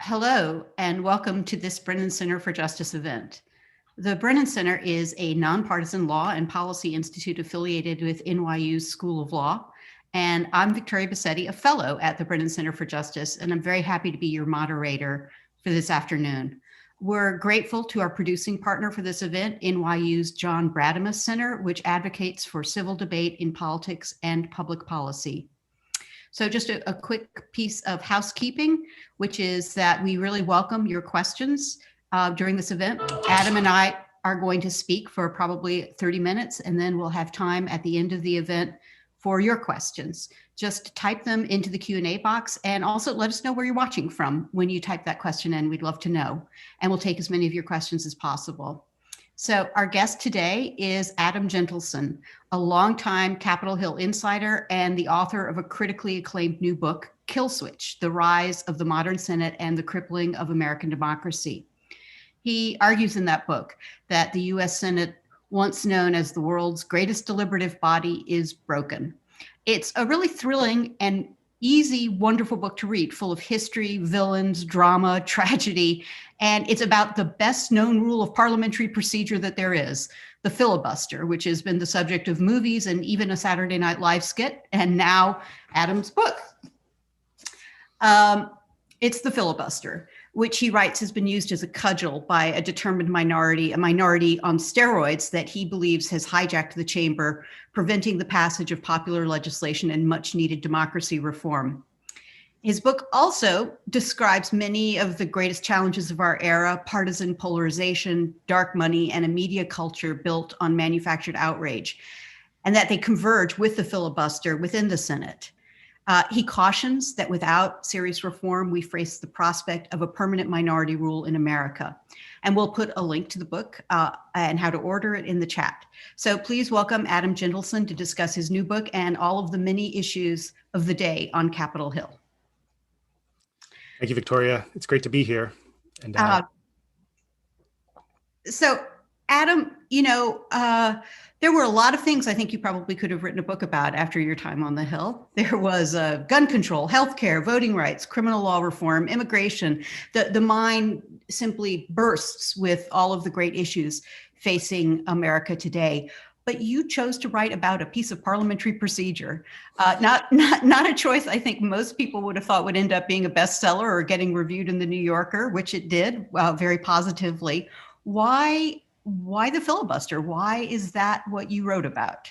Hello, and welcome to this Brennan Center for Justice event. The Brennan Center is a nonpartisan law and policy institute affiliated with NYU's School of Law. And I'm Victoria Bassetti, a fellow at the Brennan Center for Justice, and I'm very happy to be your moderator for this afternoon. We're grateful to our producing partner for this event, NYU's John Brademas Center, which advocates for civil debate in politics and public policy. So just a quick piece of housekeeping, which is that we really welcome your questions during this event. Adam and I are going to speak for probably 30 minutes, and then we'll have time at the end of the event for your questions. Just type them into the Q&A box, and also let us know where you're watching from when you type that question in. We'd love to know, and we'll take as many of your questions as possible. So our guest today is Adam Gentleson, a longtime Capitol Hill insider and the author of a critically acclaimed new book, Kill Switch: The Rise of the Modern Senate and the Crippling of American Democracy. He argues in that book that the US Senate, once known as the world's greatest deliberative body, is broken. It's a really thrilling and easy, wonderful book to read, full of history, villains, drama, tragedy, and it's about the best known rule of parliamentary procedure that there is, the filibuster, which has been the subject of movies and even a Saturday Night Live skit, and now Adam's book. It's the filibuster, which he writes has been used as a cudgel by a determined minority, a minority on steroids that he believes has hijacked the chamber, preventing the passage of popular legislation and much needed democracy reform. His book also describes many of the greatest challenges of our era: partisan polarization, dark money, and a media culture built on manufactured outrage, and that they converge with the filibuster within the Senate. He cautions that without serious reform, we face the prospect of a permanent minority rule in America. And we'll put a link to the book and how to order it in the chat. So please welcome Adam Gentleson to discuss his new book and all of the many issues of the day on Capitol Hill. Thank you, Victoria. It's great to be here. And so Adam, there were a lot of things I think you probably could have written a book about after your time on the Hill. There was gun control, healthcare, voting rights, criminal law reform, immigration. The mind simply bursts with all of the great issues facing America today. But you chose to write about a piece of parliamentary procedure, not a choice I think most people would have thought would end up being a bestseller or getting reviewed in the New Yorker, which it did very positively. Why the filibuster? Why is that what you wrote about?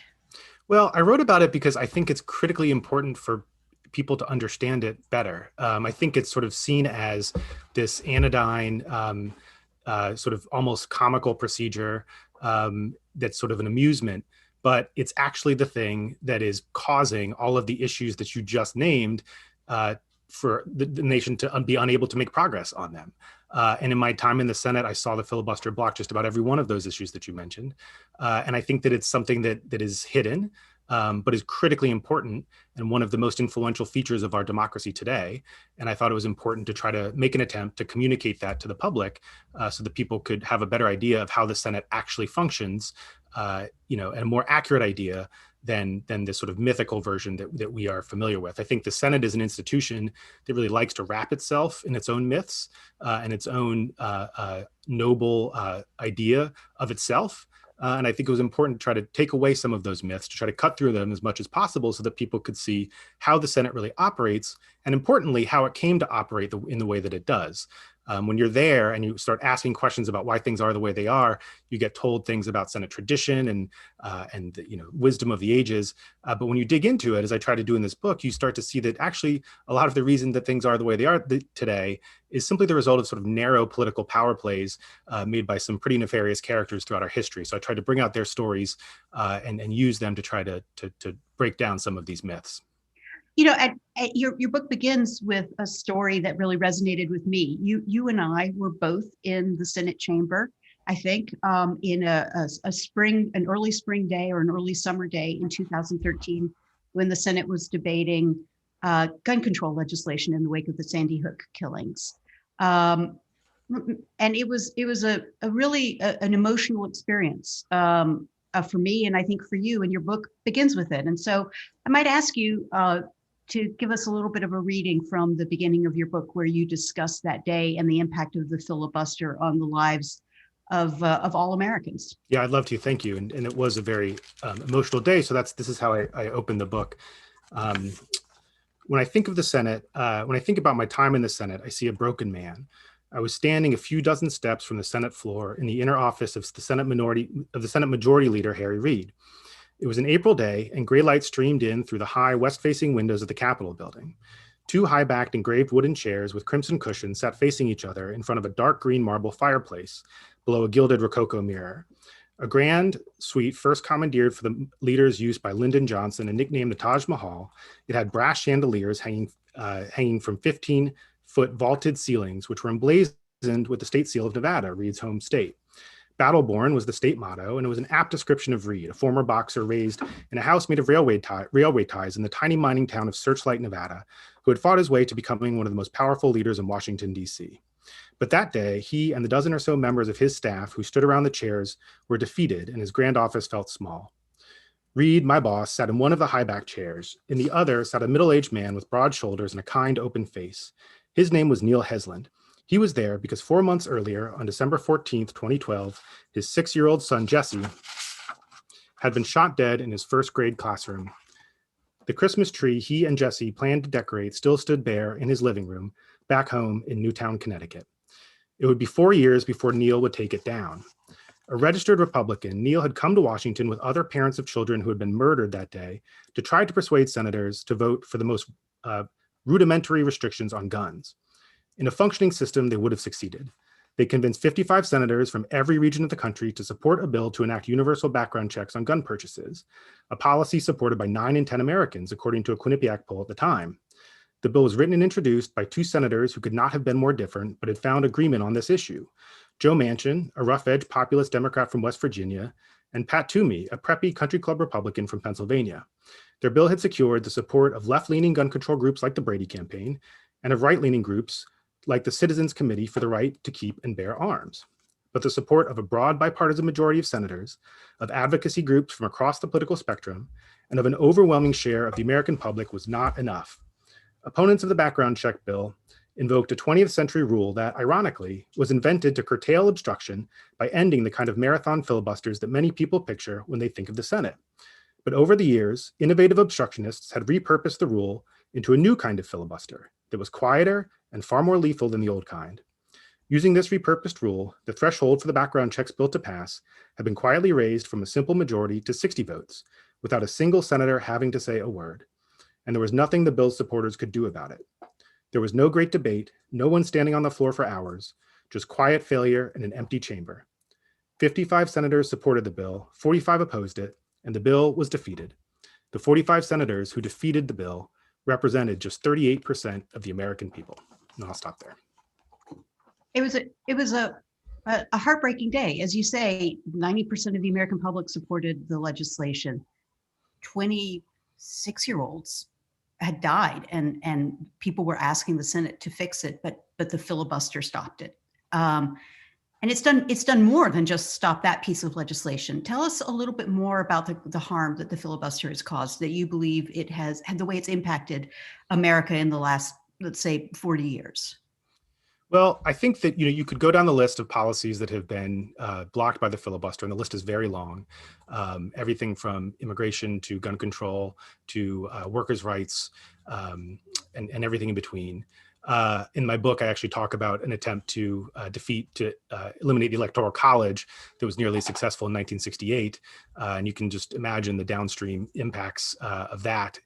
Well, I wrote about it because I think it's critically important for people to understand it better. I think it's sort of seen as this anodyne, sort of almost comical procedure that's sort of an amusement, but it's actually the thing that is causing all of the issues that you just named for the nation to be unable to make progress on them. And in my time in the Senate, I saw the filibuster block just about every one of those issues that you mentioned. And I think that it's something that is hidden, but is critically important and one of the most influential features of our democracy today. And I thought it was important to try to make an attempt to communicate that to the public so that people could have a better idea of how the Senate actually functions, and a more accurate idea than this sort of mythical version that we are familiar with. I think the Senate is an institution that really likes to wrap itself in its own myths and its own noble idea of itself. And I think it was important to try to take away some of those myths, to try to cut through them as much as possible so that people could see how the Senate really operates, and importantly, how it came to operate in the way that it does. When you're there and you start asking questions about why things are the way they are, you get told things about Senate tradition and wisdom of the ages. But when you dig into it, as I try to do in this book, you start to see that actually a lot of the reason that things are the way they are today is simply the result of sort of narrow political power plays made by some pretty nefarious characters throughout our history. So I tried to bring out their stories and use them to try to break down some of these myths. Your book begins with a story that really resonated with me. You and I were both in the Senate chamber, I think, in an early spring day or an early summer day in 2013, when the Senate was debating gun control legislation in the wake of the Sandy Hook killings. And it was a really an emotional experience for me, and I think for you, and your book begins with it. And so I might ask you, to give us a little bit of a reading from the beginning of your book, where you discuss that day and the impact of the filibuster on the lives of all Americans. Yeah, I'd love to. Thank you. And it was a very emotional day. So this is how I opened the book. Um, when I think of the Senate, when I think about my time in the Senate, I see a broken man. I was standing a few dozen steps from the Senate floor in the inner office of the Senate Majority Leader Harry Reid. It was an April day, and gray light streamed in through the high west-facing windows of the Capitol building. Two high-backed engraved wooden chairs with crimson cushions sat facing each other in front of a dark green marble fireplace below a gilded Rococo mirror. A grand suite first commandeered for the leader's use by Lyndon Johnson and nicknamed the Taj Mahal, it had brass chandeliers hanging from 15-foot vaulted ceilings, which were emblazoned with the state seal of Nevada, Reid's home state. Battleborn was the state motto, and it was an apt description of Reid, a former boxer raised in a house made of railway ties in the tiny mining town of Searchlight, Nevada, who had fought his way to becoming one of the most powerful leaders in Washington, D.C. But that day, he and the dozen or so members of his staff who stood around the chairs were defeated, and his grand office felt small. Reid, my boss, sat in one of the high-back chairs. In the other sat a middle-aged man with broad shoulders and a kind, open face. His name was Neil Hesland. He was there because 4 months earlier, on December 14th, 2012, his 6-year-old son, Jesse, had been shot dead in his first grade classroom. The Christmas tree he and Jesse planned to decorate still stood bare in his living room back home in Newtown, Connecticut. It would be 4 years before Neil would take it down. A registered Republican, Neil had come to Washington with other parents of children who had been murdered that day to try to persuade senators to vote for the most rudimentary restrictions on guns. In a functioning system, they would have succeeded. They convinced 55 senators from every region of the country to support a bill to enact universal background checks on gun purchases, a policy supported by 9 in 10 Americans, according to a Quinnipiac poll at the time. The bill was written and introduced by 2 senators who could not have been more different, but had found agreement on this issue. Joe Manchin, a rough-edged populist Democrat from West Virginia, and Pat Toomey, a preppy country club Republican from Pennsylvania. Their bill had secured the support of left-leaning gun control groups like the Brady Campaign and of right-leaning groups like the Citizens Committee for the Right to Keep and Bear Arms. But the support of a broad bipartisan majority of senators, of advocacy groups from across the political spectrum, and of an overwhelming share of the American public was not enough. Opponents of the background check bill invoked a 20th century rule that, ironically, was invented to curtail obstruction by ending the kind of marathon filibusters that many people picture when they think of the Senate. But over the years, innovative obstructionists had repurposed the rule into a new kind of filibuster that was quieter and far more lethal than the old kind. Using this repurposed rule, the threshold for the background checks bill to pass had been quietly raised from a simple majority to 60 votes, without a single senator having to say a word. And there was nothing the bill's supporters could do about it. There was no great debate, no one standing on the floor for hours, just quiet failure in an empty chamber. 55 senators supported the bill, 45 opposed it, and the bill was defeated. The 45 senators who defeated the bill represented just 38% of the American people. And I'll stop there. It was a heartbreaking day. As you say, 90% of the American public supported the legislation. 26-year-olds had died, and people were asking the Senate to fix it, but the filibuster stopped it. And it's done more than just stop that piece of legislation. Tell us a little bit more about the harm that the filibuster has caused, that you believe it has had, the way it's impacted America in the last, let's say, 40 years. Well, I think that you could go down the list of policies that have been blocked by the filibuster, and the list is very long. Everything from immigration to gun control to workers' rights and everything in between. In my book, I actually talk about an attempt to eliminate the Electoral College that was nearly successful in 1968. And you can just imagine the downstream impacts of that.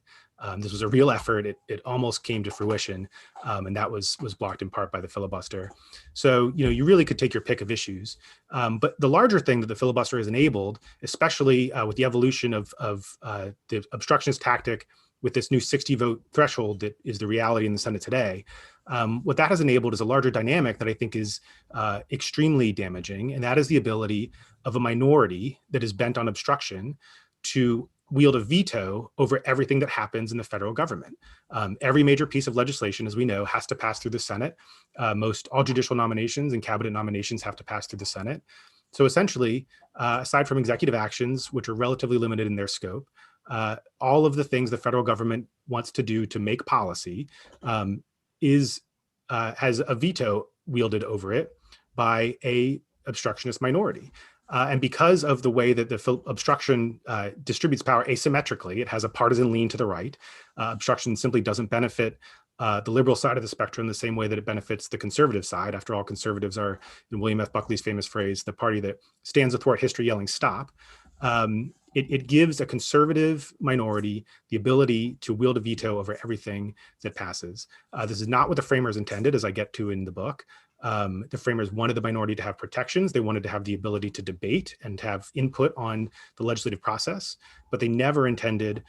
This was a real effort. It almost came to fruition, and that was blocked in part by the filibuster. So, you really could take your pick of issues. But the larger thing that the filibuster has enabled, especially with the evolution of the obstructionist tactic with this new 60-vote threshold that is the reality in the Senate today, what that has enabled is a larger dynamic that I think is extremely damaging, and that is the ability of a minority that is bent on obstruction to wield a veto over everything that happens in the federal government. Every major piece of legislation, as we know, has to pass through the Senate. All judicial nominations and cabinet nominations have to pass through the Senate. So essentially, aside from executive actions, which are relatively limited in their scope, all of the things the federal government wants to do to make policy has a veto wielded over it by a obstructionist minority. And because of the way that the obstruction distributes power asymmetrically, it has a partisan lean to the right. Obstruction simply doesn't benefit the liberal side of the spectrum the same way that it benefits the conservative side. After all, conservatives are, in William F. Buckley's famous phrase, the party that stands athwart history yelling stop. It gives a conservative minority the ability to wield a veto over everything that passes. This is not what the framers intended, as I get to in the book. The framers wanted the minority to have protections. They wanted to have the ability to debate and to have input on the legislative process, but they never intended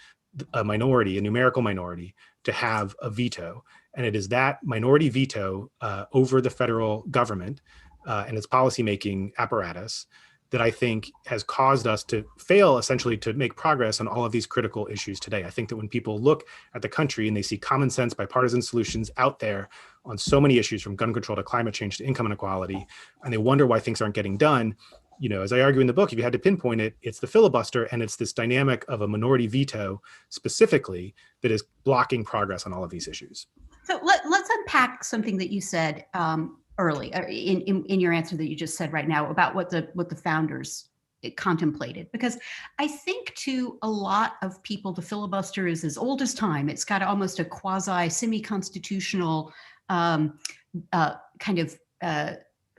a minority, a numerical minority, to have a veto. And it is that minority veto over the federal government and its policymaking apparatus that I think has caused us to fail essentially to make progress on all of these critical issues today. I think that when people look at the country and they see common sense bipartisan solutions out there on so many issues, from gun control to climate change to income inequality, and they wonder why things aren't getting done, you know, as I argue in the book, if you had to pinpoint it, it's the filibuster, and it's this dynamic of a minority veto specifically that is blocking progress on all of these issues. So let's unpack something that you said early in your answer that you just said right now about what the founders contemplated, because I think to a lot of people the filibuster is as old as time. It's got almost a quasi semi-constitutional kind of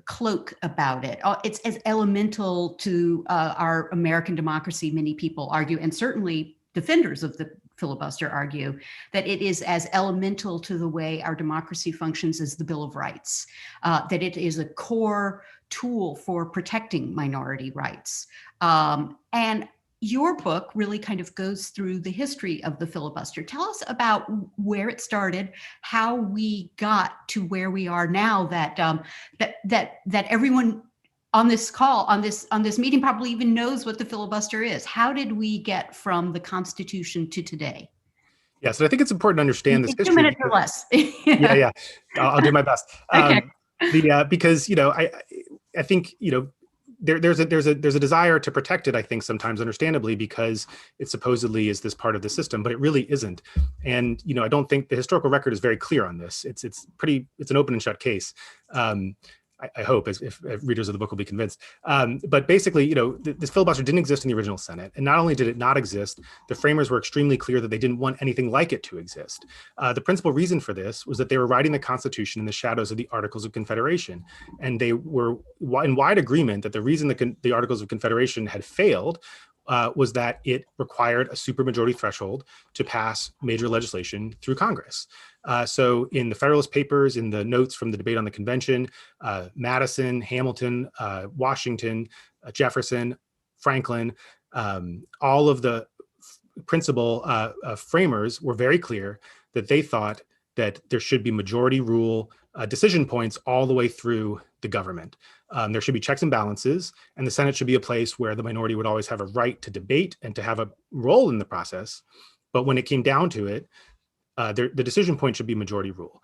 cloak about it. It's as elemental to our American democracy, many people argue, and certainly defenders of the filibuster argue that it is as elemental to the way our democracy functions as the Bill of Rights, that it is a core tool for protecting minority rights. And your book really kind of goes through the history of the filibuster. Tell us about where it started, how we got to where we are now, that that everyone on this call, on this meeting, probably even knows what the filibuster is. How did we get from the Constitution to today? Yes, and I think it's important to understand this history. 2 minutes or less. Yeah. I'll do my best. Okay. Because I think there's a desire to protect it, I think, sometimes understandably, because it supposedly is this part of the system, but it really isn't. And I don't think the historical record is very clear on this. It's an open and shut case. I hope, if readers of the book will be convinced. But basically, this filibuster didn't exist in the original Senate. And not only did it not exist, the framers were extremely clear that they didn't want anything like it to exist. The principal reason for this was that they were writing the Constitution in the shadows of the Articles of Confederation. And they were in wide agreement that the reason the Articles of Confederation had failed was that it required a supermajority threshold to pass major legislation through Congress. So in the Federalist Papers, in the notes from the debate on the convention, Madison, Hamilton, Washington, Jefferson, Franklin, all of the principal framers were very clear that they thought that there should be majority rule decision points all the way through the government. There should be checks and balances, and the Senate should be a place where the minority would always have a right to debate and to have a role in the process. But when it came down to it, the decision point should be majority rule.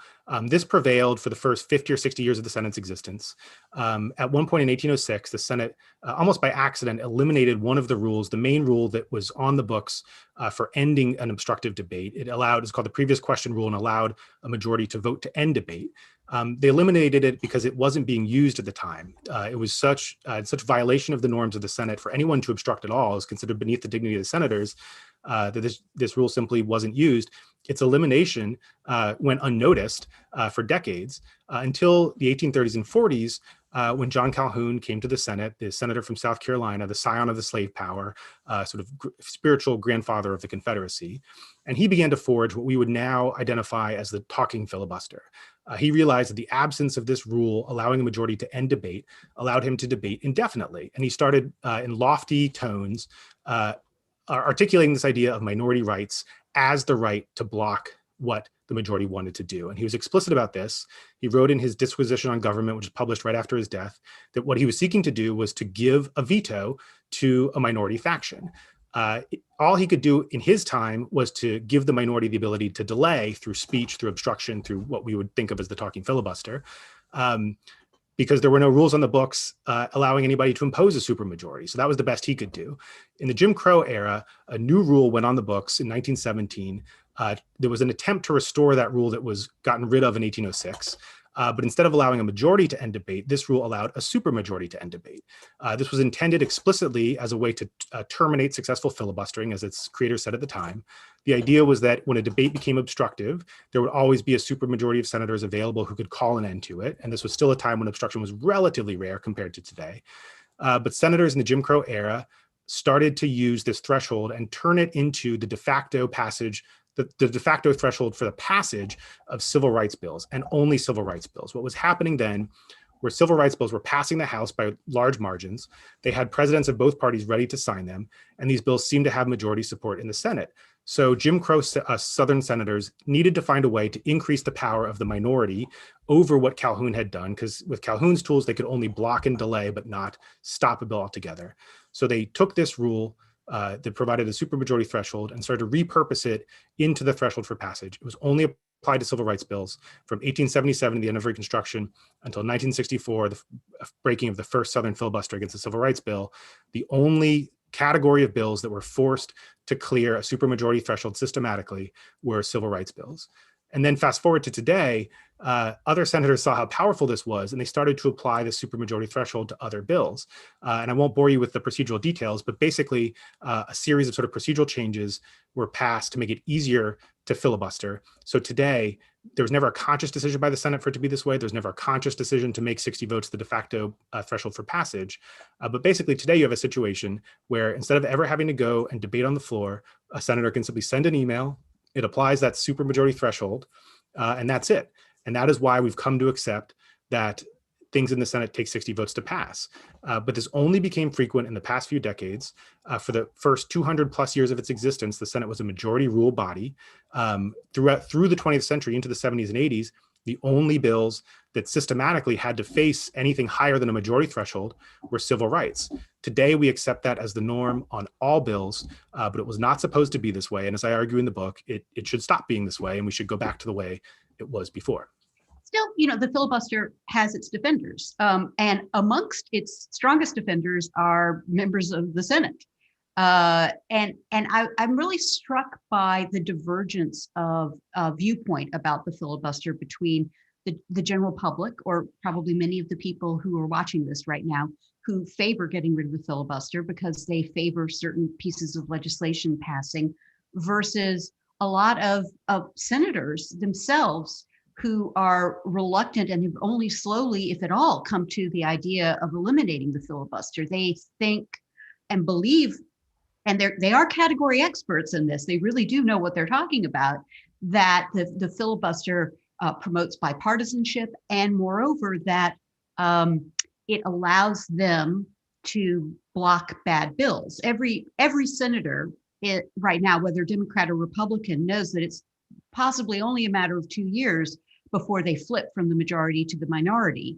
This prevailed for the first 50 or 60 years of the Senate's existence. At one point in 1806, the Senate, almost by accident, eliminated one of the rules, the main rule that was on the books for ending an obstructive debate. It's called the previous question rule, and allowed a majority to vote to end debate. They eliminated it because it wasn't being used at the time. It was such violation of the norms of the Senate for anyone to obstruct at all is considered beneath the dignity of the senators, that this rule simply wasn't used. Its elimination went unnoticed for decades until the 1830s and 40s, when John Calhoun came to the Senate, the senator from South Carolina, the scion of the slave power, sort of spiritual grandfather of the Confederacy. And he began to forge what we would now identify as the talking filibuster. He realized that the absence of this rule allowing a majority to end debate allowed him to debate indefinitely. And he started in lofty tones articulating this idea of minority rights as the right to block what the majority wanted to do. And he was explicit about this. He wrote in his Disquisition on Government, which was published right after his death, that what he was seeking to do was to give a veto to a minority faction. All he could do in his time was to give the minority the ability to delay through speech, through obstruction, through what we would think of as the talking filibuster. because there were no rules on the books allowing anybody to impose a supermajority. So that was the best he could do. In the Jim Crow era, a new rule went on the books in 1917. There was an attempt to restore that rule that was gotten rid of in 1806. But instead of allowing a majority to end debate, this rule allowed a supermajority to end debate. This was intended explicitly as a way to terminate successful filibustering, as its creator said at the time. The idea was that when a debate became obstructive, there would always be a supermajority of senators available who could call an end to it. And this was still a time when obstruction was relatively rare compared to today. But senators in the Jim Crow era started to use this threshold and turn it into the de facto passage, the de facto threshold for the passage of civil rights bills, and only civil rights bills. What was happening then were civil rights bills were passing the House by large margins. They had presidents of both parties ready to sign them, and these bills seemed to have majority support in the Senate. So Jim Crow Southern senators needed to find a way to increase the power of the minority over what Calhoun had done, because with Calhoun's tools, they could only block and delay, but not stop a bill altogether. So they took this rule that provided a supermajority threshold and started to repurpose it into the threshold for passage. It was only applied to civil rights bills from 1877, the end of Reconstruction, until 1964, the breaking of the first Southern filibuster against the Civil Rights Bill. The only category of bills that were forced to clear a supermajority threshold systematically were civil rights bills. And then fast forward to today, other senators saw how powerful this was, and they started to apply the supermajority threshold to other bills. And I won't bore you with the procedural details, but basically a series of sort of procedural changes were passed to make it easier to filibuster. So today, there was never a conscious decision by the Senate for it to be this way. There's never a conscious decision to make 60 votes the de facto threshold for passage. But basically today you have a situation where instead of ever having to go and debate on the floor, a senator can simply send an email. It applies that supermajority threshold, and that's it. And that is why we've come to accept that things in the Senate take 60 votes to pass. But this only became frequent in the past few decades. For the first 200 plus years of its existence, the Senate was a majority rule body. Through the 20th century into the 70s and 80s, the only bills that systematically had to face anything higher than a majority threshold were civil rights. Today, we accept that as the norm on all bills, but it was not supposed to be this way. And as I argue in the book, it should stop being this way, and we should go back to the way it was before. Still, the filibuster has its defenders, and amongst its strongest defenders are members of the Senate. I'm really struck by the divergence of viewpoint about the filibuster between the general public, or probably many of the people who are watching this right now, who favor getting rid of the filibuster because they favor certain pieces of legislation passing, versus a lot of senators themselves who are reluctant and have only slowly, if at all, come to the idea of eliminating the filibuster. They think and believe, and they are category experts in this, they really do know what they're talking about, that the filibuster promotes bipartisanship, and moreover, that it allows them to block bad bills. Every senator right now, whether Democrat or Republican, knows that it's possibly only a matter of 2 years before they flip from the majority to the minority,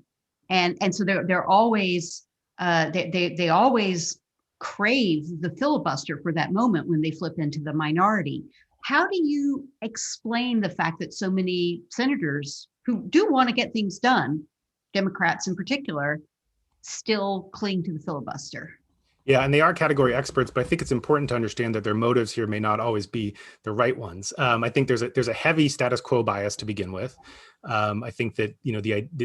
and so they're always they always crave the filibuster for that moment when they flip into the minority. How do you explain the fact that so many senators who do want to get things done, Democrats in particular, still cling to the filibuster? Yeah, and they are category experts, but I think it's important to understand that their motives here may not always be the right ones. I think there's a heavy status quo bias to begin with. I think that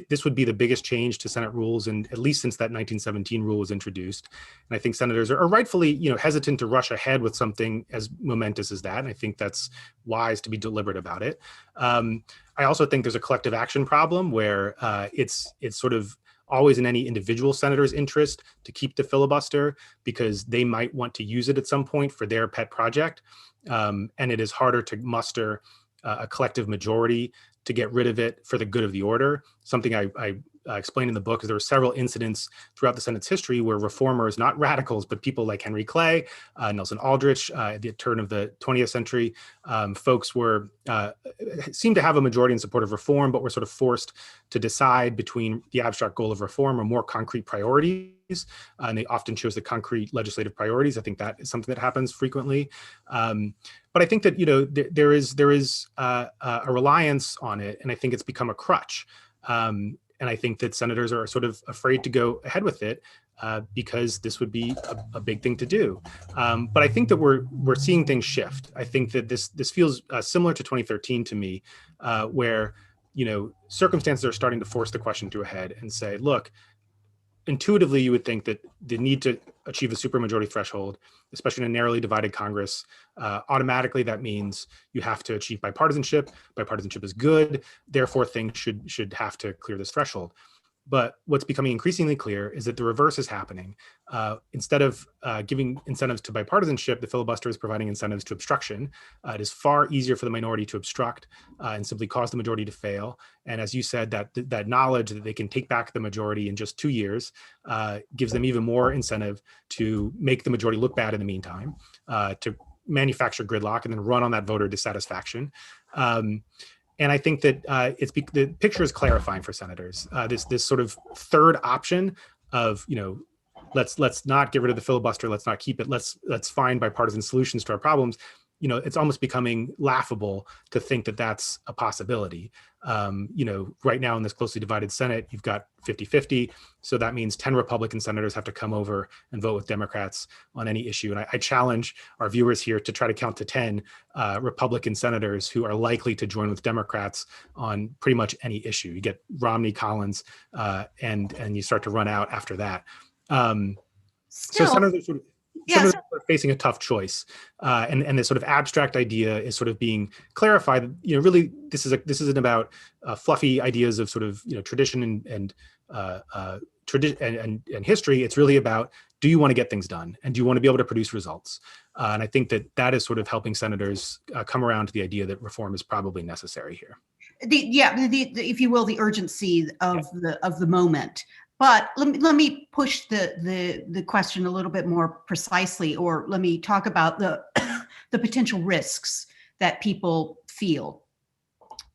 this would be the biggest change to Senate rules, and at least since that 1917 rule was introduced. And I think senators are rightfully hesitant to rush ahead with something as momentous as that. And I think that's wise to be deliberate about it. I also think there's a collective action problem where it's sort of always in any individual senator's interest to keep the filibuster because they might want to use it at some point for their pet project. And it is harder to muster a collective majority to get rid of it for the good of the order. Something I explained in the book is there were several incidents throughout the Senate's history where reformers, not radicals, but people like Henry Clay, Nelson Aldrich, at the turn of the 20th century, folks seemed to have a majority in support of reform, but were sort of forced to decide between the abstract goal of reform or more concrete priorities. And they often chose the concrete legislative priorities. I think that is something that happens frequently. But I think that there is a reliance on it, and I think it's become a crutch. And I think that senators are sort of afraid to go ahead with it because this would be a big thing to do. But I think that we're seeing things shift. I think that this feels similar to 2013 to me, where circumstances are starting to force the question to a head and say, look, intuitively, you would think that the need to achieve a supermajority threshold, especially in a narrowly divided Congress, automatically that means you have to achieve bipartisanship. Bipartisanship is good, therefore things should have to clear this threshold. But what's becoming increasingly clear is that the reverse is happening. Instead of giving incentives to bipartisanship, the filibuster is providing incentives to obstruction. It is far easier for the minority to obstruct and simply cause the majority to fail. And as you said, that knowledge that they can take back the majority in just 2 years gives them even more incentive to make the majority look bad in the meantime, to manufacture gridlock and then run on that voter dissatisfaction. And I think that the picture is clarifying for senators. This sort of third option of let's not get rid of the filibuster, let's not keep it, let's find bipartisan solutions to our problems. It's almost becoming laughable to think that that's a possibility. Right now in this closely divided Senate, you've got 50-50. So that means 10 Republican senators have to come over and vote with Democrats on any issue. And I challenge our viewers here to try to count to 10 Republican senators who are likely to join with Democrats on pretty much any issue. You get Romney, Collins, and you start to run out after that. So senators senators are facing a tough choice, and this sort of abstract idea is sort of being clarified. Really, this isn't about fluffy ideas of sort of tradition and history. It's really about, do you want to get things done, and do you want to be able to produce results? And I think that is sort of helping senators come around to the idea that reform is probably necessary here. If you will, the urgency of the moment. But let me push the question a little bit more precisely, or let me talk about the potential risks that people feel.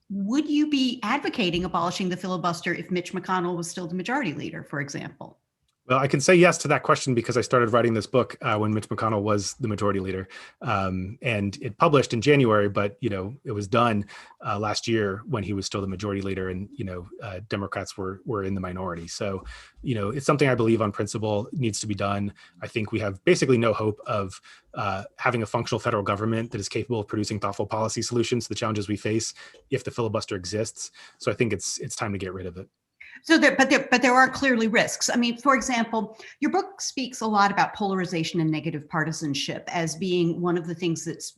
Would you be advocating abolishing the filibuster if Mitch McConnell was still the majority leader, for example? Well, I can say yes to that question because I started writing this book when Mitch McConnell was the majority leader, and it published in January. But it was done last year when he was still the majority leader, and Democrats were in the minority. So, it's something I believe on principle needs to be done. I think we have basically no hope of having a functional federal government that is capable of producing thoughtful policy solutions to the challenges we face if the filibuster exists. So I think it's time to get rid of it. So there are clearly risks. I mean, for example, your book speaks a lot about polarization and negative partisanship as being one of the things that's,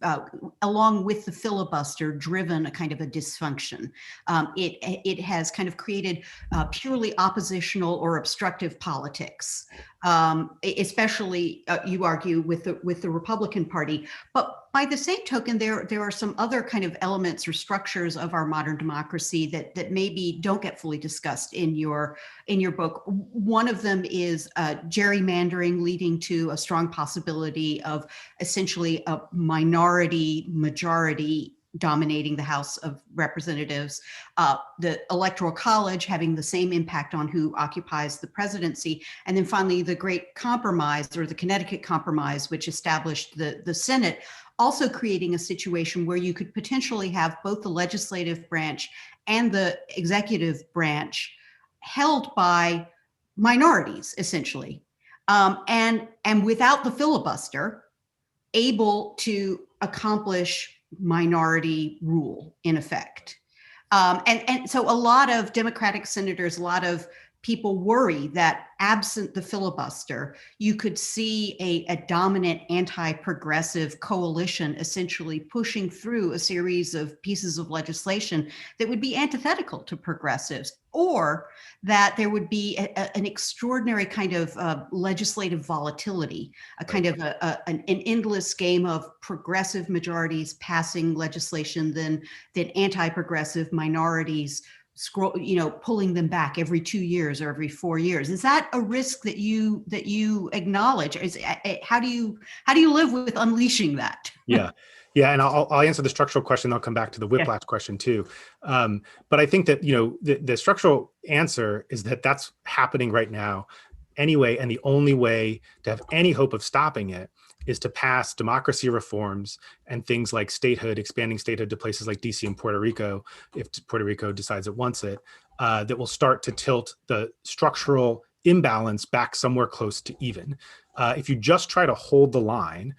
along with the filibuster, driven a kind of a dysfunction. It has kind of created purely oppositional or obstructive politics, especially you argue with the Republican Party. But by the same token, there are some other kind of elements or structures of our modern democracy that maybe don't get fully discussed in your book. One of them is gerrymandering, leading to a strong possibility of essentially a minority majority dominating the House of Representatives, the Electoral College having the same impact on who occupies the presidency, and then finally the Great Compromise, or the Connecticut Compromise, which established the Senate, also creating a situation where you could potentially have both the legislative branch and the executive branch held by minorities, essentially, and without the filibuster, able to accomplish minority rule in effect. And so a lot of Democratic senators, a lot of people worry that absent the filibuster, you could see a dominant anti-progressive coalition essentially pushing through a series of pieces of legislation that would be antithetical to progressives, or that there would be an extraordinary kind of legislative volatility, a kind of an endless game of progressive majorities passing legislation, then anti-progressive minorities pulling them back every 2 years or every 4 years. Is that a risk that you acknowledge? How do you live with unleashing that? Yeah, and I'll answer the structural question. I'll come back to the whiplash question too. But I think that the structural answer is that that's happening right now anyway, and the only way to have any hope of stopping it is to pass democracy reforms and things like statehood, expanding statehood to places like DC and Puerto Rico, if Puerto Rico decides it wants it, that will start to tilt the structural imbalance back somewhere close to even. If you just try to hold the line,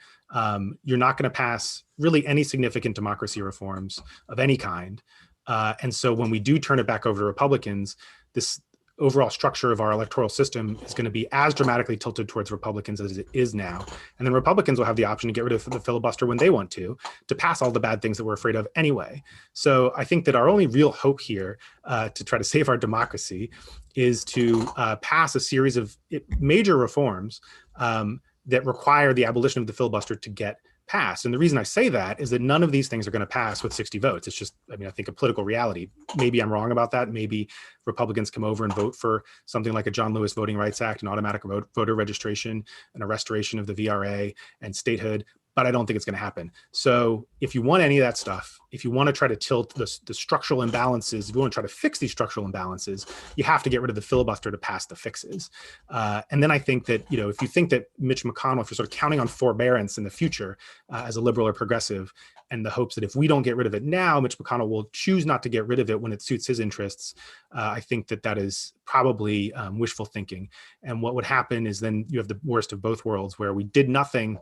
you're not going to pass really any significant democracy reforms of any kind. And so when we do turn it back over to Republicans, this overall structure of our electoral system is going to be as dramatically tilted towards Republicans as it is now. And then Republicans will have the option to get rid of the filibuster when they want to pass all the bad things that we're afraid of anyway. So I think that our only real hope here to try to save our democracy is to pass a series of major reforms that require the abolition of the filibuster to get passed. And the reason I say that is that none of these things are going to pass with 60 votes. It's just, I mean, I think a political reality. Maybe I'm wrong about that. Maybe Republicans come over and vote for something like a John Lewis Voting Rights Act, an automatic voter registration, and a restoration of the VRA and statehood. But I don't think it's going to happen. So if you want any of that stuff, if you want to try to tilt the structural imbalances, if you want to try to fix these structural imbalances, you have to get rid of the filibuster to pass the fixes. And then I think that, if you think that Mitch McConnell, if you're sort of counting on forbearance in the future as a liberal or progressive, and the hopes that if we don't get rid of it now, Mitch McConnell will choose not to get rid of it when it suits his interests, I think that is probably wishful thinking. And what would happen is then you have the worst of both worlds, where we did nothing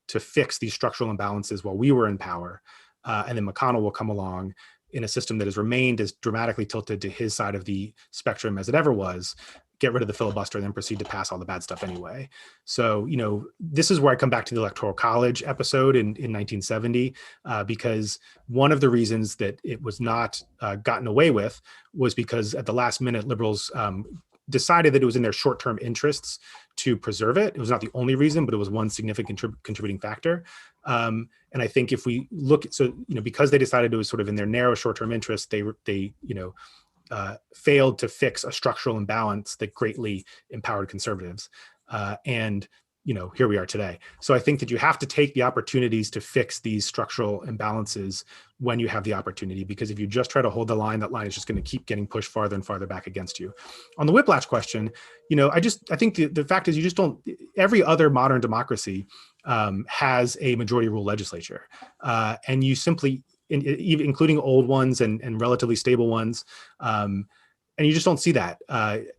to fix these structural imbalances while we were in power. And then McConnell will come along in a system that has remained as dramatically tilted to his side of the spectrum as it ever was, get rid of the filibuster, and then proceed to pass all the bad stuff anyway. So, this is where I come back to the Electoral College episode in 1970, because one of the reasons that it was not gotten away with was because at the last minute, liberals decided that it was in their short-term interests to preserve it. It was not the only reason, but it was one significant contributing factor. And I think if we look at, because they decided it was sort of in their narrow short-term interest, they failed to fix a structural imbalance that greatly empowered conservatives. And here we are today. So I think that you have to take the opportunities to fix these structural imbalances when you have the opportunity, because if you just try to hold the line, that line is just going to keep getting pushed farther and farther back against you. On the whiplash question, I think the fact is you just don't, every other modern democracy has a majority rule legislature. And you simply, including old ones and relatively stable ones, and you just don't see that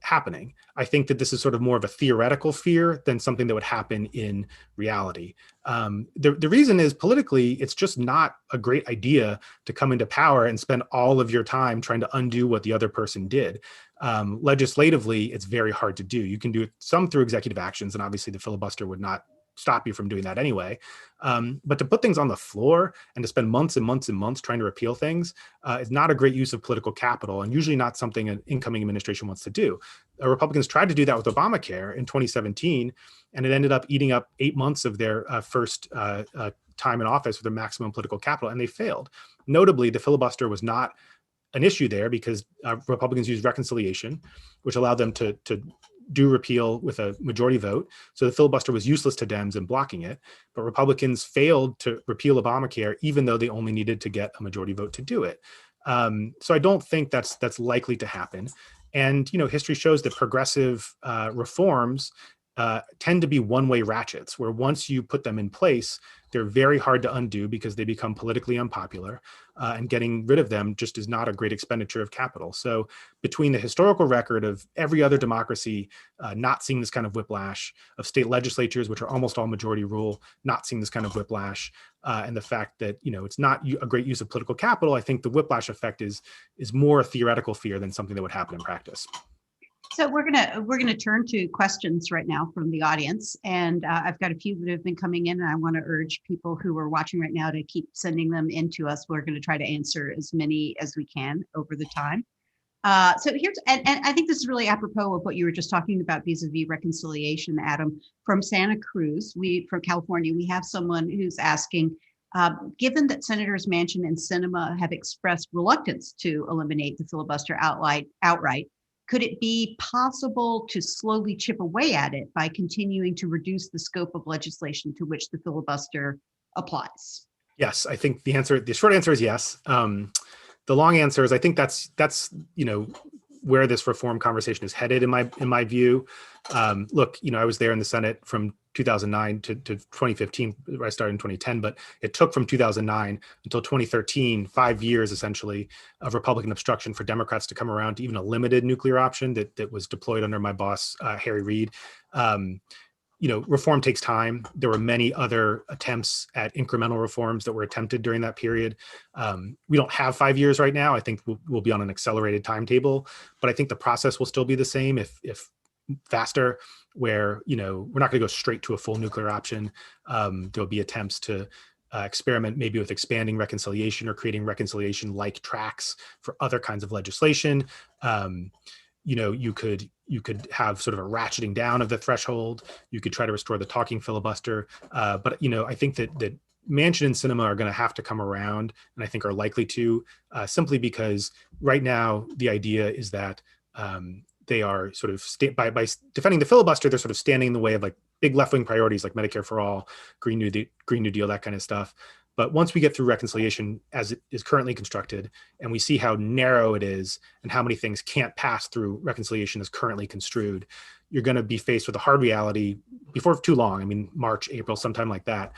happening. I think that this is sort of more of a theoretical fear than something that would happen in reality. The reason is politically, it's just not a great idea to come into power and spend all of your time trying to undo what the other person did. Legislatively, it's very hard to do. You can do it some through executive actions, and obviously the filibuster would not stop you from doing that anyway. But to put things on the floor and to spend months and months and months trying to repeal things is not a great use of political capital, and usually not something an incoming administration wants to do. Republicans tried to do that with Obamacare in 2017, and it ended up eating up 8 months of their first time in office with their maximum political capital, and they failed. Notably, the filibuster was not an issue there because Republicans used reconciliation, which allowed them to do repeal with a majority vote. So the filibuster was useless to Dems in blocking it, but Republicans failed to repeal Obamacare, even though they only needed to get a majority vote to do it. So I don't think that's likely to happen. And, history shows that progressive reforms tend to be one-way ratchets, where once you put them in place, they're very hard to undo because they become politically unpopular, and getting rid of them just is not a great expenditure of capital. So between the historical record of every other democracy not seeing this kind of whiplash, of state legislatures, which are almost all majority rule, not seeing this kind of whiplash, and the fact that, it's not a great use of political capital, I think the whiplash effect is more a theoretical fear than something that would happen in practice. So we're gonna turn to questions right now from the audience, and I've got a few that have been coming in, and I want to urge people who are watching right now to keep sending them in to us. We're going to try to answer as many as we can over the time. So here's, and I think this is really apropos of what you were just talking about vis-a-vis reconciliation, Adam. From Santa Cruz, from California, we have someone who's asking, given that Senators Manchin and Sinema have expressed reluctance to eliminate the filibuster outright, could it be possible to slowly chip away at it by continuing to reduce the scope of legislation to which the filibuster applies? Yes, I think the short answer is yes. The long answer is I think that's where this reform conversation is headed in my view. Look, I was there in the Senate from 2009 to 2015, where I started in 2010, but it took from 2009 until 2013, 5 years essentially of Republican obstruction for Democrats to come around to even a limited nuclear option that was deployed under my boss, Harry Reid. Reform takes time. There were many other attempts at incremental reforms that were attempted during that period. We don't have 5 years right now. I think we'll be on an accelerated timetable, but I think the process will still be the same, if faster, where we're not going to go straight to a full nuclear option. There'll be attempts to experiment maybe with expanding reconciliation or creating reconciliation-like tracks for other kinds of legislation. You could have sort of a ratcheting down of the threshold. You could try to restore the talking filibuster. But I think that Manchin and Sinema are going to have to come around, and I think are likely to, simply because right now the idea is that they are sort of by defending the filibuster, they're sort of standing in the way of like big left-wing priorities like Medicare for all, Green New Deal, that kind of stuff. But once we get through reconciliation as it is currently constructed, and we see how narrow it is and how many things can't pass through reconciliation as currently construed, you're going to be faced with a hard reality before too long. I mean, March, April, sometime like that,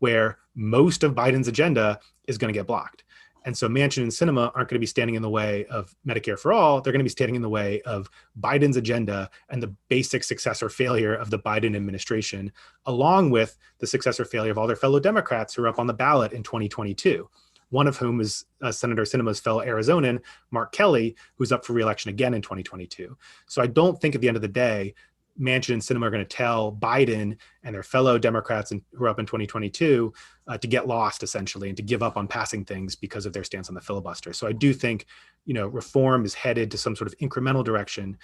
where most of Biden's agenda is going to get blocked. And so Manchin and Sinema aren't going to be standing in the way of Medicare for all. They're going to be standing in the way of Biden's agenda and the basic success or failure of the Biden administration, along with the success or failure of all their fellow Democrats who are up on the ballot in 2022. One of whom is Senator Sinema's fellow Arizonan, Mark Kelly, who's up for re-election again in 2022. So I don't think at the end of the day, Manchin and Sinema are going to tell Biden and their fellow Democrats who are up in 2022 to get lost, essentially, and to give up on passing things because of their stance on the filibuster. So I do think, reform is headed to some sort of incremental direction.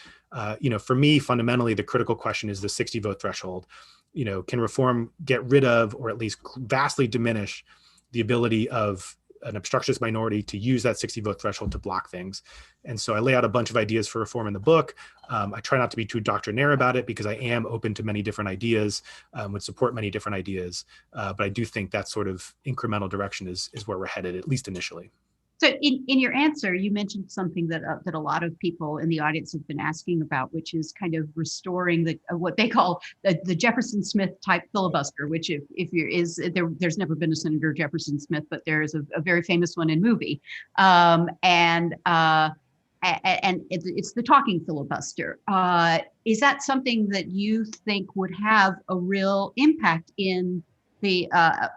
For me, fundamentally, the critical question is the 60 vote threshold. Can reform get rid of, or at least vastly diminish, the ability of an obstructionist minority to use that 60 vote threshold to block things? And so I lay out a bunch of ideas for reform in the book. I try not to be too doctrinaire about it because I am open to many different ideas, would support many different ideas. But I do think that sort of incremental direction is where we're headed, at least initially. So in your answer, you mentioned something that a lot of people in the audience have been asking about, which is kind of restoring what they call the Jefferson Smith type filibuster, which there's never been a Senator Jefferson Smith, but there is a very famous one in movie. And it's the talking filibuster. Is that something that you think would have a real impact in the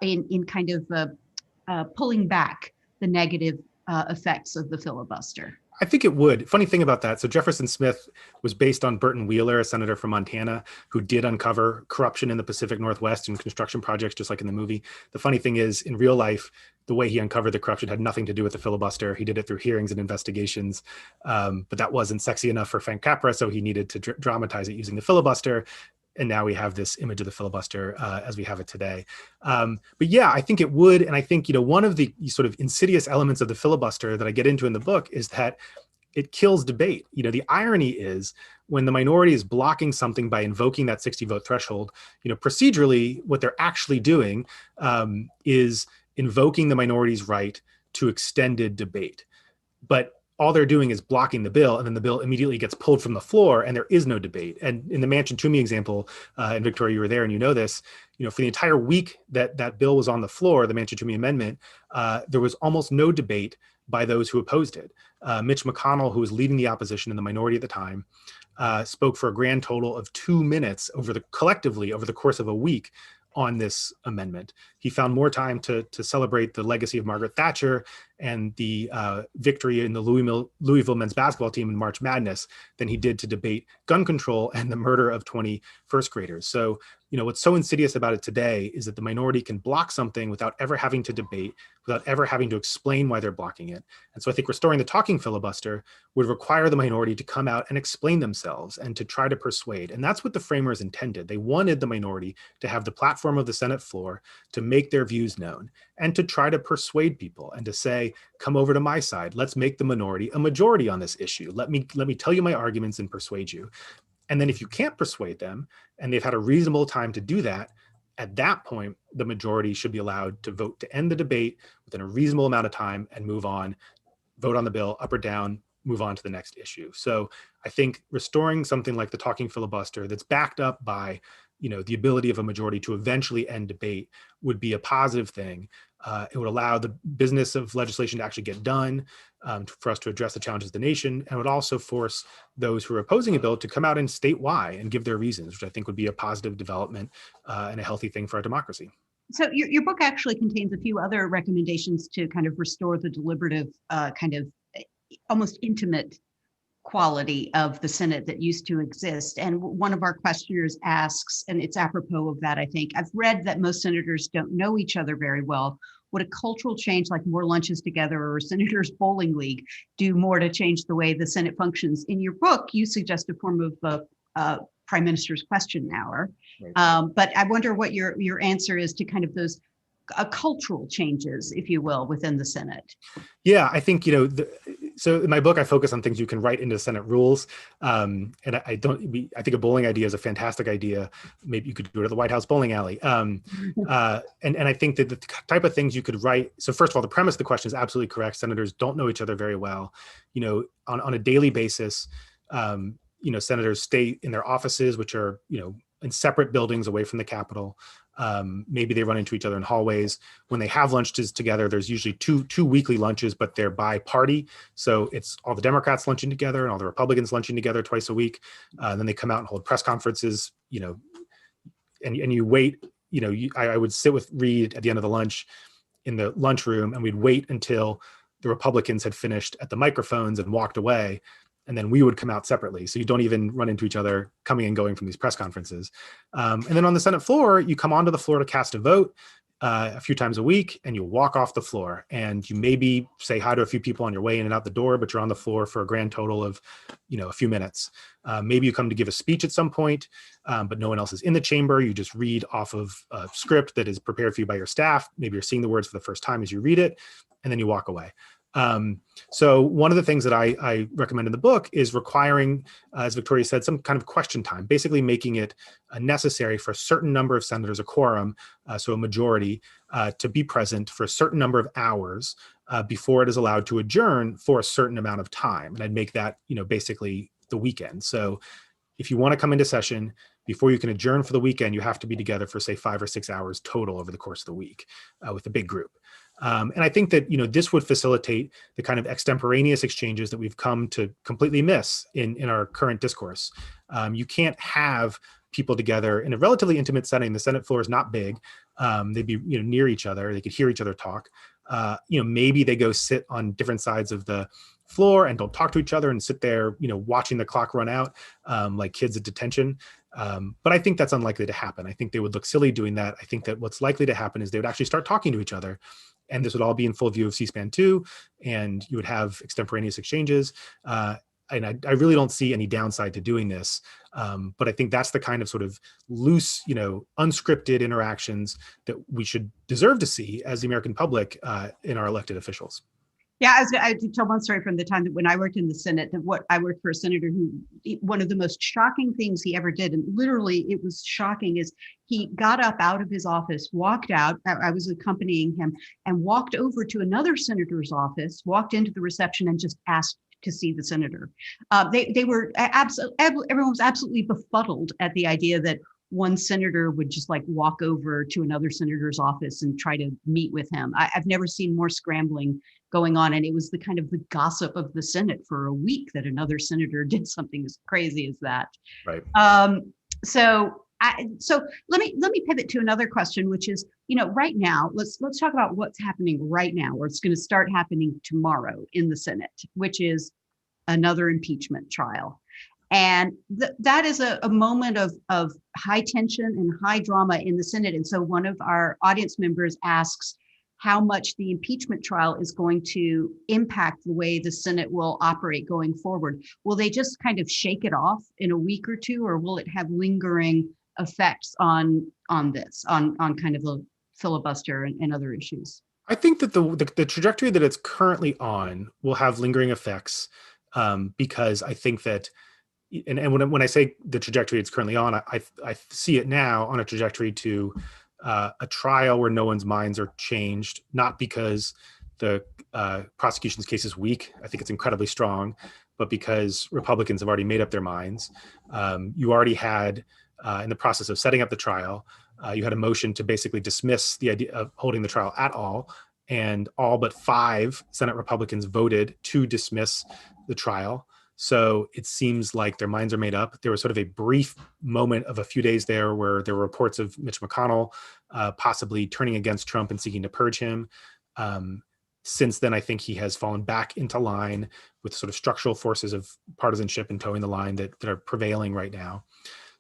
in kind of pulling back the negative effects of the filibuster? I think it would. Funny thing about that. So Jefferson Smith was based on Burton Wheeler, a senator from Montana, who did uncover corruption in the Pacific Northwest and construction projects, just like in the movie. The funny thing is, in real life, the way he uncovered the corruption had nothing to do with the filibuster. He did it through hearings and investigations. But that wasn't sexy enough for Frank Capra, so he needed to dramatize it using the filibuster. And now we have this image of the filibuster as we have it today. But yeah, I think it would. And I think, one of the sort of insidious elements of the filibuster that I get into in the book is that it kills debate. The irony is when the minority is blocking something by invoking that 60 vote threshold, procedurally, what they're actually doing is invoking the minority's right to extended debate. But all they're doing is blocking the bill, and then the bill immediately gets pulled from the floor and there is no debate. And in the Manchin-Toomey example, and Victoria, you were there and you know this, for the entire week that bill was on the floor, the Manchin-Toomey amendment, there was almost no debate by those who opposed it. Mitch McConnell, who was leading the opposition in the minority at the time, spoke for a grand total of 2 minutes collectively over the course of a week on this amendment. He found more time to celebrate the legacy of Margaret Thatcher and the victory in the Louisville men's basketball team in March Madness than he did to debate gun control and the murder of 20 first graders. So, what's so insidious about it today is that the minority can block something without ever having to debate, without ever having to explain why they're blocking it. And so I think restoring the talking filibuster would require the minority to come out and explain themselves and to try to persuade. And that's what the framers intended. They wanted the minority to have the platform of the Senate floor to make their views known and to try to persuade people and to say, come over to my side. Let's make the minority a majority on this issue. Let me tell you my arguments and persuade you. And then if you can't persuade them and they've had a reasonable time to do that, at that point, the majority should be allowed to vote to end the debate within a reasonable amount of time and move on, vote on the bill up or down, move on to the next issue. So I think restoring something like the talking filibuster that's backed up by the ability of a majority to eventually end debate would be a positive thing. It would allow the business of legislation to actually get done, for us to address the challenges of the nation, and would also force those who are opposing a bill to come out and state why and give their reasons, which I think would be a positive development and a healthy thing for our democracy. So your book actually contains a few other recommendations to kind of restore the deliberative, kind of almost intimate quality of the Senate that used to exist. And one of our questioners asks, and it's apropos of that, I think, I've read that most senators don't know each other very well. Would a cultural change like more lunches together or senators bowling league do more to change the way the Senate functions? In your book, you suggest a form of prime minister's question hour. Right. But I wonder what your answer is to kind of those cultural changes, if you will, within the Senate. Yeah, I think, so in my book, I focus on things you can write into Senate rules. And I think a bowling idea is a fantastic idea. Maybe you could do it at the White House bowling alley. And I think that the type of things you could write. So first of all, the premise of the question is absolutely correct. Senators don't know each other very well. On a daily basis, senators stay in their offices, which are, in separate buildings away from the Capitol. Maybe they run into each other in hallways. When they have lunches together, there's usually two weekly lunches, but they're by party. So it's all the Democrats lunching together and all the Republicans lunching together twice a week. Then they come out and hold press conferences, and you wait, I would sit with Reid at the end of the lunch in the lunchroom, and we'd wait until the Republicans had finished at the microphones and walked away. And then we would come out separately. So you don't even run into each other coming and going from these press conferences. And then on the Senate floor, you come onto the floor to cast a vote a few times a week, and you walk off the floor. And you maybe say hi to a few people on your way in and out the door, but you're on the floor for a grand total of, a few minutes. Maybe you come to give a speech at some point, but no one else is in the chamber. You just read off of a script that is prepared for you by your staff. Maybe you're seeing the words for the first time as you read it, and then you walk away. So one of the things that I recommend in the book is requiring, as Victoria said, some kind of question time, basically making it necessary for a certain number of senators, a quorum, so a majority, to be present for a certain number of hours before it is allowed to adjourn for a certain amount of time. And I'd make that, basically the weekend. So if you want to come into session, before you can adjourn for the weekend, you have to be together for, say, 5 or 6 hours total over the course of the week with a big group. And I think that, this would facilitate the kind of extemporaneous exchanges that we've come to completely miss in our current discourse. You can't have people together in a relatively intimate setting. The Senate floor is not big. They'd be, near each other. They could hear each other talk. Maybe they go sit on different sides of the floor and don't talk to each other and sit there, watching the clock run out like kids at detention. But I think that's unlikely to happen. I think they would look silly doing that. I think that what's likely to happen is they would actually start talking to each other. And this would all be in full view of C-SPAN 2, and you would have extemporaneous exchanges. And I really don't see any downside to doing this. But I think that's the kind of sort of loose, unscripted interactions that we should deserve to see as the American public in our elected officials. Yeah, I tell one story from the time that when I worked in the Senate, that I worked for a senator who, one of the most shocking things he ever did, and literally it was shocking, is he got up out of his office, walked out, I was accompanying him, and walked over to another senator's office, walked into the reception and just asked to see the senator. They were absolutely, everyone was absolutely befuddled at the idea that one senator would just like walk over to another senator's office and try to meet with him. I've never seen more scrambling going on. And it was the kind of the gossip of the Senate for a week that another senator did something as crazy as that. Right. So let me pivot to another question, which is, right now, let's talk about what's happening right now, or it's going to start happening tomorrow in the Senate, which is another impeachment trial. And that is a moment of high tension and high drama in the Senate. And so one of our audience members asks how much the impeachment trial is going to impact the way the Senate will operate going forward. Will they just kind of shake it off in a week or two, or will it have lingering effects on this, on kind of a filibuster and other issues? I think that the trajectory that it's currently on will have lingering effects because I think that, and when I say the trajectory it's currently on, I see it now on a trajectory to a trial where no one's minds are changed, not because the prosecution's case is weak. I think it's incredibly strong, but because Republicans have already made up their minds. You already had, in the process of setting up the trial, you had a motion to basically dismiss the idea of holding the trial at all, and all but 5 Senate Republicans voted to dismiss the trial. So it seems like their minds are made up. There was sort of a brief moment of a few days there where there were reports of Mitch McConnell possibly turning against Trump and seeking to purge him. Since then, I think he has fallen back into line with sort of structural forces of partisanship and towing the line that are prevailing right now.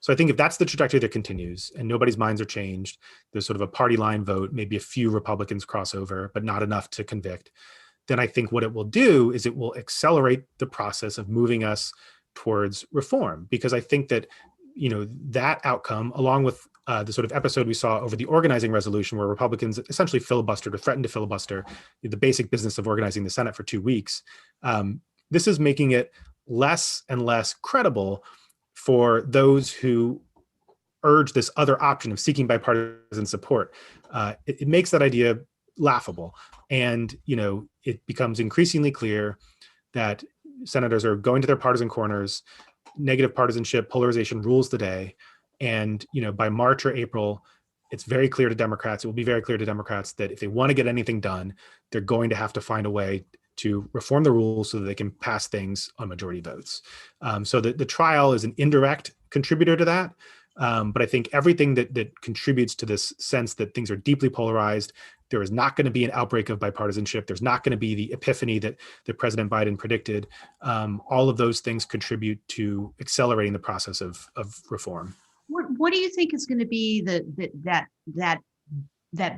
So I think if that's the trajectory that continues and nobody's minds are changed, there's sort of a party line vote, maybe a few Republicans cross over, but not enough to convict, then I think what it will do is it will accelerate the process of moving us towards reform. Because I think that, that outcome, along with the sort of episode we saw over the organizing resolution where Republicans essentially filibustered or threatened to filibuster the basic business of organizing the Senate for 2 weeks, this is making it less and less credible for those who urge this other option of seeking bipartisan support. It makes that idea laughable. And, it becomes increasingly clear that senators are going to their partisan corners, negative partisanship, polarization rules the day. And, by March or April, it's very clear to Democrats, it will be very clear to Democrats that if they want to get anything done, they're going to have to find a way to reform the rules so that they can pass things on majority votes. So the trial is an indirect contributor to that. But I think everything that contributes to this sense that things are deeply polarized, there is not going to be an outbreak of bipartisanship. There's not going to be the epiphany that President Biden predicted. All of those things contribute to accelerating the process of reform. What do you think is going to be that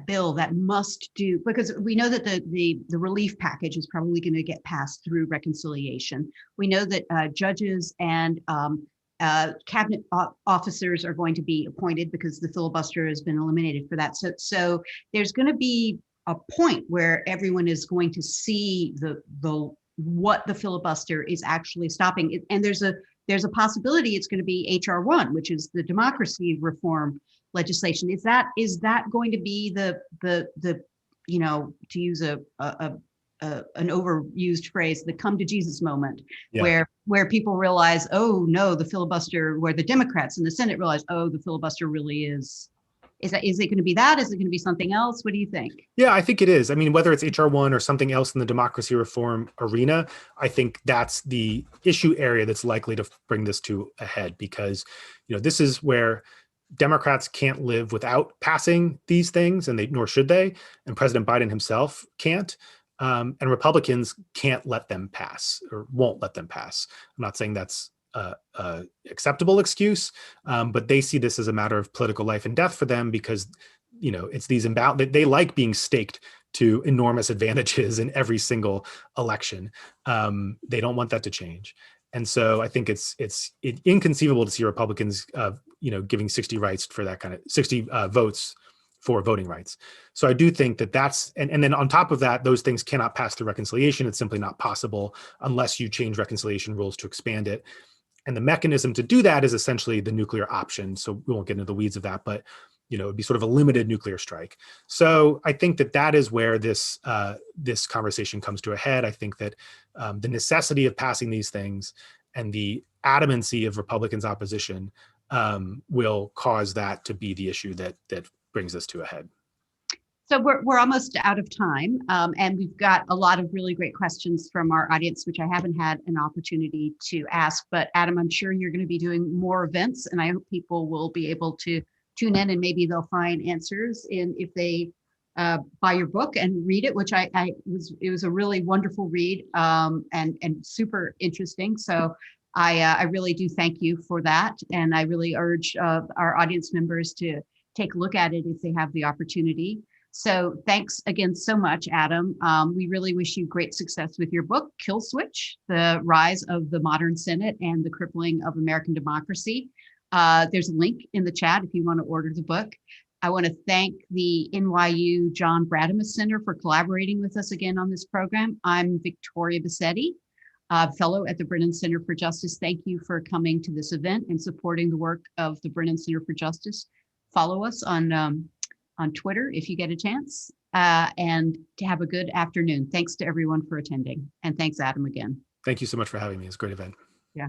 bill that must do? Because we know that the relief package is probably going to get passed through reconciliation. We know that judges and cabinet officers are going to be appointed because the filibuster has been eliminated for that. So there's going to be a point where everyone is going to see what the filibuster is actually stopping. And there's a possibility it's going to be HR 1, which is the democracy reform legislation. Is that going to be the to use an overused phrase, the come to Jesus moment, where people realize, oh no, the filibuster, where the Democrats in the Senate realize, oh, the filibuster really is it going to be that? Is it going to be something else? What do you think? Yeah, I think it is. I mean, whether it's HR 1 or something else in the democracy reform arena, I think that's the issue area that's likely to bring this to a head, because, this is where Democrats can't live without passing these things, and nor should they. And President Biden himself can't. And Republicans can't let them pass or won't let them pass. I'm not saying that's a acceptable excuse, but they see this as a matter of political life and death for them, because it's these they like being staked to enormous advantages in every single election. They don't want that to change. And so I think it's inconceivable to see Republicans giving 60 rights for that kind of 60 votes for voting rights. So I do think that's, and then on top of that, those things cannot pass through reconciliation. It's simply not possible unless you change reconciliation rules to expand it. And the mechanism to do that is essentially the nuclear option. So we won't get into the weeds of that, but it would be sort of a limited nuclear strike. So I think that is where this conversation comes to a head. I think that the necessity of passing these things and the adamancy of Republicans' opposition will cause that to be the issue that brings us to a head. So we're almost out of time, and we've got a lot of really great questions from our audience, which I haven't had an opportunity to ask. But Adam, I'm sure you're going to be doing more events, and I hope people will be able to tune in, and maybe they'll find answers if they buy your book and read it, which it was a really wonderful read, and super interesting. So I really do thank you for that, and I really urge our audience members to take a look at it if they have the opportunity. So thanks again so much, Adam. We really wish you great success with your book, Kill Switch: The Rise of the Modern Senate and the Crippling of American Democracy. There's a link in the chat if you want to order the book. I want to thank the NYU John Bradamus Center for collaborating with us again on this program. I'm Victoria Bassetti, fellow at the Brennan Center for Justice. Thank you for coming to this event and supporting the work of the Brennan Center for Justice. Follow us on Twitter if you get a chance, and to have a good afternoon. Thanks to everyone for attending. And thanks, Adam, again. Thank you so much for having me. It's a great event. Yeah.